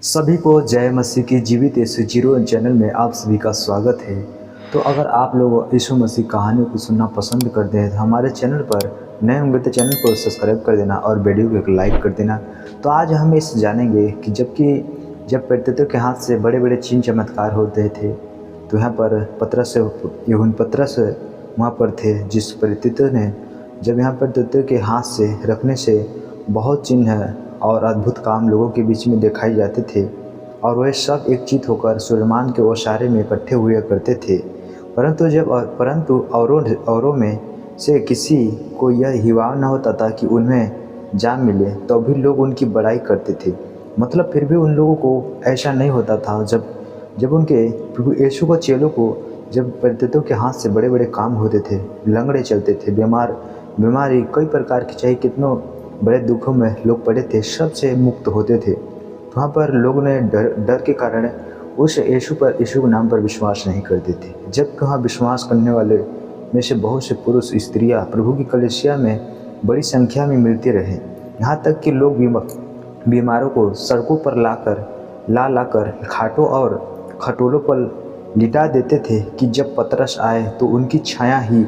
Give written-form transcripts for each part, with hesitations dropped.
सभी को जय मसीह की जीवित यीशु जीरो चैनल में आप सभी का स्वागत है। तो अगर आप लोग यीशु मसीह कहानियों को सुनना पसंद करते हैं तो हमारे चैनल पर नए होंगे तो चैनल को सब्सक्राइब कर देना और वीडियो को एक लाइक कर देना। तो आज हम इस जानेंगे कि जब पेत्रतुस के हाथ से बड़े बड़े चिन्ह चमत्कार होते थे तो यहाँ पर पतरस वहाँ पर थे, जिस पेत्रतुस ने जब यहाँ पेत्रतुस के हाथ से रखने से बहुत चिन्ह और अद्भुत काम लोगों के बीच में दिखाई जाते थे और वह सब एक चित होकर सुलेमान के ओसारे में इकट्ठे हुए करते थे। परंतु औरों में से किसी को यह हिवाव न होता था कि उन्हें जान मिले, तो भी लोग उनकी बड़ाई करते थे। मतलब फिर भी उन लोगों को ऐसा नहीं होता था। जब उनके प्रभु यीशु को चेलों को जब पेत्रतुस के हाथ से बड़े बड़े काम होते थे, लंगड़े चलते थे, बीमारी कई प्रकार की, चाहे कितनों बड़े दुखों में लोग पड़े थे, सबसे मुक्त होते थे। तो वहाँ पर लोगों ने डर के कारण उस यीशु के नाम पर विश्वास नहीं करते थे। जबकि वहाँ विश्वास करने वाले में से बहुत से पुरुष स्त्रियाँ प्रभु की कलीसिया में बड़ी संख्या में मिलते रहे। यहाँ तक कि लोग बीमारों को सड़कों पर लाकर खाटों और खटोलों पर लिटा देते थे कि जब पतरस आए तो उनकी छाया ही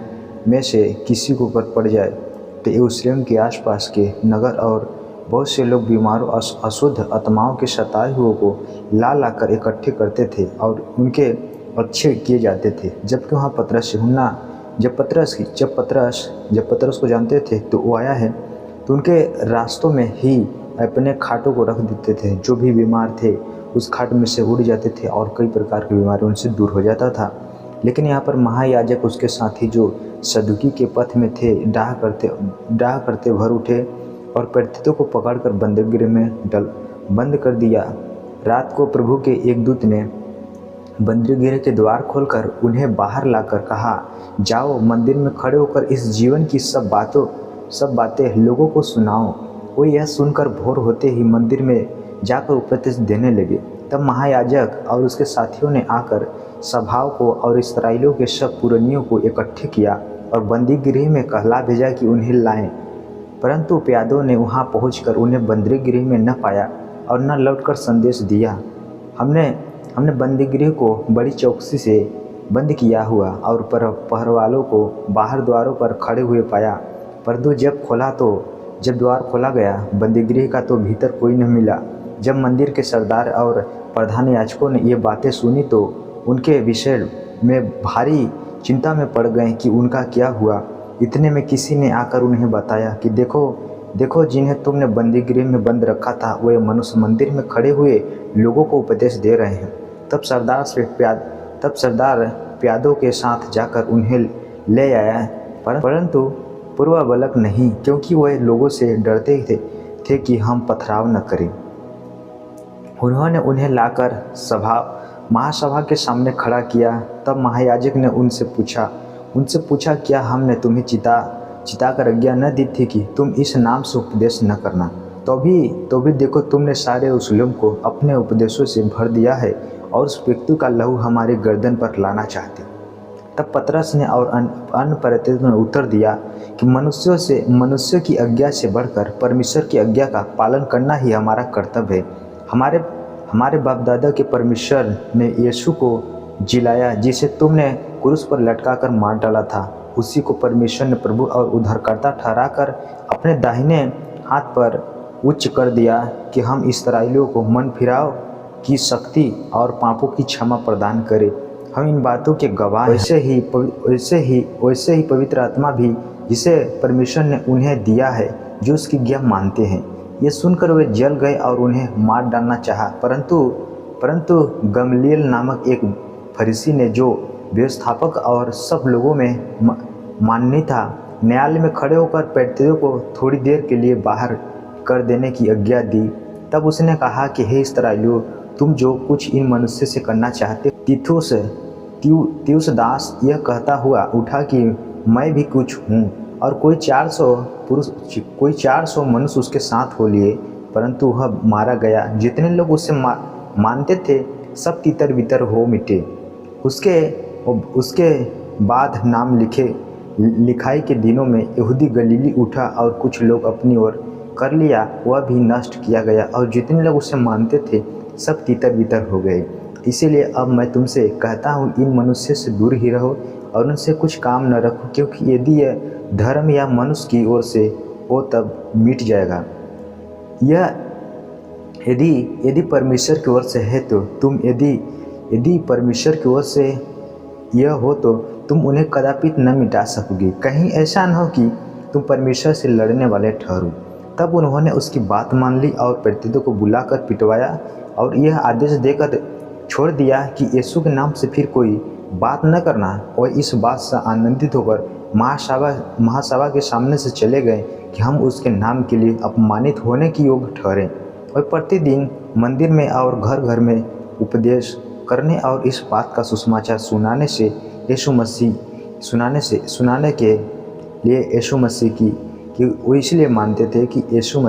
में से किसी को पर पड़ जाए। तो यरूशलेम के आसपास के नगर और बहुत से लोग बीमारों अशुद्ध आत्माओं के सताए हुओं को लाकर इकट्ठे करते थे और उनके अच्छे किए जाते थे। जबकि वहाँ जब पतरस को जानते थे तो वो आया है, तो उनके रास्तों में ही अपने खाटों को रख देते थे। जो भी बीमार थे उस खाट में से उड़ जाते थे और कई प्रकार की बीमारी उनसे दूर हो जाता था। लेकिन यहाँ पर महायाजक उसके साथी जो सदुकी के पथ में थे डाह करते भर उठे और पेत्रतुस को पकड़कर बंदीगृह में बंद कर दिया। रात को प्रभु के एक दूत ने बंदीगृह के द्वार खोलकर उन्हें बाहर लाकर कहा, जाओ मंदिर में खड़े होकर इस जीवन की सब बातें लोगों को सुनाओ। वो यह सुनकर भोर होते ही मंदिर में जाकर उपदेश देने लगे। तब महायाजक और उसके साथियों ने आकर सभाओं को और इस्राएलियों के सब पुरनियों को इकट्ठे किया और बंदीगृह में कहला भेजा कि उन्हें लाएं। परंतु प्यादों ने वहां पहुंचकर उन्हें बंदीगृह में न पाया और न लौटकर संदेश दिया। हमने बंदीगृह को बड़ी चौकसी से बंद किया हुआ और पहरवालों को बाहर द्वारों पर खड़े हुए पाया। परंतु जब द्वार खोला गया बंदीगृह का, तो भीतर कोई न मिला। जब मंदिर के सरदार और प्रधान याजकों ने ये बातें सुनी तो उनके विषय में भारी चिंता में पड़ गए कि उनका क्या हुआ। इतने में किसी ने आकर उन्हें बताया कि देखो जिन्हें तुमने बंदीगृह में बंद रखा था वह मनुष्य मंदिर में खड़े हुए लोगों को उपदेश दे रहे हैं। तब सरदार प्यादों के साथ जाकर उन्हें ले आया, परंतु पूर्वबलक नहीं, क्योंकि वह लोगों से डरते थे कि हम पथराव न करें। उन्होंने उन्हें लाकर महासभा के सामने खड़ा किया। तब महायाजक ने उनसे पूछा, क्या हमने तुम्हें चिता कर आज्ञा न दी थी कि तुम इस नाम से उपदेश न करना? तो भी देखो, तुमने सारे यरूशलेम को अपने उपदेशों से भर दिया है और उस व्यक्ति का लहू हमारे गर्दन पर लाना चाहते। तब पतरस ने और अन्य पेत्रतुस ने उत्तर दिया कि मनुष्य की आज्ञा से बढ़कर परमेश्वर की आज्ञा का पालन करना ही हमारा कर्तव्य है। हमारे बाप दादा के परमेश्वर ने यीशु को जिलाया, जिसे तुमने क्रूस पर लटकाकर मार डाला था। उसी को परमेश्वर ने प्रभु और उद्धारकर्ता ठहराकर अपने दाहिने हाथ पर उच्च कर दिया कि हम इस्राएलियों को मन फिराव की शक्ति और पापों की क्षमा प्रदान करे। हम इन बातों के गवाह। वैसे ही पवित्र आत्मा भी, जिसे परमेश्वर ने उन्हें दिया है, जो उसकी आज्ञा मानते हैं। ये सुनकर वे जल गए और उन्हें मार डालना चाहा। परंतु गमलीएल नामक एक फरीसी ने, जो व्यवस्थापक और सब लोगों में माननीय था, न्यायालय में खड़े होकर पेत्रतुस को थोड़ी देर के लिए बाहर कर देने की आज्ञा दी। तब उसने कहा कि हे इस्राएलियों, तुम जो कुछ इन मनुष्य से करना चाहते। तीतुस दास यह कहता हुआ उठा कि मैं भी कुछ हूँ, और कोई 400 मनुष्य उसके साथ हो लिए, परंतु वह मारा गया। जितने लोग उसे मानते थे सब तितर बितर हो मिटे। उसके बाद नाम लिखाई के दिनों में यहूदी गलीली उठा और कुछ लोग अपनी ओर कर लिया, वह भी नष्ट किया गया। और जितने लोग उसे मानते थे सब तितर बितर हो गए। इसीलिए अब मैं तुमसे कहता हूँ, इन मनुष्य से दूर ही रहो और उनसे कुछ काम न रखो, क्योंकि यदि यह धर्म या मनुष्य की ओर से हो तब मिट जाएगा। यह यदि यदि परमेश्वर की ओर से है तो तुम यदि यदि परमेश्वर की ओर से यह हो तो तुम उन्हें कदापि न मिटा सकोगे। कहीं ऐसा न हो कि तुम परमेश्वर से लड़ने वाले ठहरो। तब उन्होंने उसकी बात मान ली और प्रेरितों को बुलाकर पिटवाया और यह आदेश देकर छोड़ दिया कि यीशु के नाम से फिर कोई बात न करना। और इस बात से आनंदित होकर महासभा के सामने से चले गए कि हम उसके नाम के लिए अपमानित होने की योग्य ठहरे। और प्रतिदिन मंदिर में और घर घर में उपदेश करने और इस बात का सुसमाचार सुनाने के लिए यीशु मसीह कि वो इसलिए मानते थे कि यीशु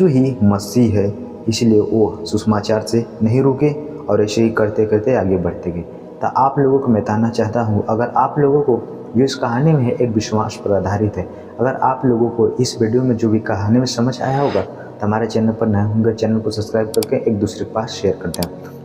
ही मसीह है। इसलिए वो सुसमाचार से नहीं रुके और ऐसे ही करते करते आगे बढ़ते गए। तो आप लोगों को मैं बताना चाहता हूँ, अगर आप लोगों को जो इस कहानी में है एक विश्वास पर आधारित है, अगर आप लोगों को इस वीडियो में जो भी कहानी में समझ आया होगा तो हमारे चैनल पर नए होंगे, चैनल को सब्सक्राइब करके एक दूसरे के पास शेयर करते हैं।